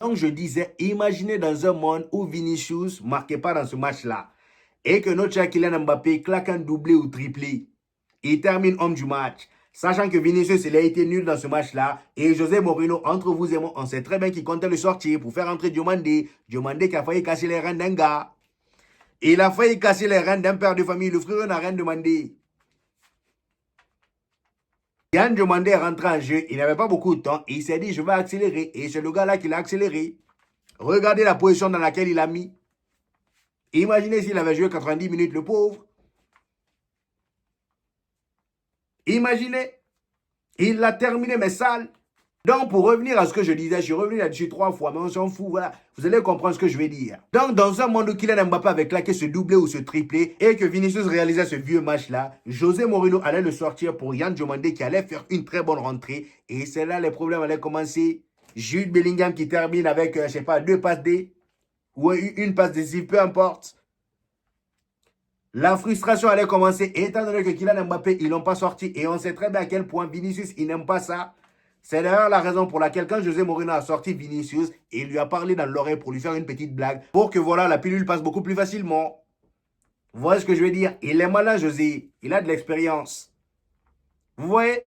Donc je disais, imaginez dans un monde où Vinicius ne marquait pas dans ce match-là et que notre cher Kylian Mbappé claque un doublé ou triplé. Il termine homme du match. Sachant que Vinicius, il a été nul dans ce match-là. Et José Mourinho, entre vous et moi, on sait très bien qu'il comptait le sortir pour faire entrer Diomandé. Diomandé qui a failli casser les reins d'un gars. Il a failli casser les reins d'un père de famille. Le frère n'a rien demandé. Yann Diomandé est rentré en jeu. Il n'avait pas beaucoup de temps. Et il s'est dit, je vais accélérer. Et c'est le gars-là qui l'a accéléré. Regardez la position dans laquelle il a mis. Imaginez s'il avait joué 90 minutes, le pauvre. Imaginez. Il l'a terminé, mais sale. Donc, pour revenir à ce que je disais, je suis revenu là-dessus 3 fois, mais on s'en fout, voilà. Vous allez comprendre ce que je vais dire. Donc, dans un monde où Kylian Mbappé avait claqué ce doublé ou ce triplé, et que Vinicius réalisait ce vieux match-là, José Mourinho allait le sortir pour Yann Diomandé qui allait faire une très bonne rentrée. Et c'est là les problèmes allaient commencer. Jude Bellingham qui termine avec, je ne sais pas, 2 passes D, ou une passe décisive, peu importe. La frustration allait commencer, étant donné que Kylian Mbappé, ils l'ont pas sorti. Et on sait très bien à quel point Vinicius, il n'aime pas ça. C'est d'ailleurs la raison pour laquelle quand José Mourinho a sorti Vinicius, il lui a parlé dans l'oreille pour lui faire une petite blague, pour que voilà, la pilule passe beaucoup plus facilement. Vous voyez ce que je veux dire? Il est malin, José. Il a de l'expérience. Vous voyez?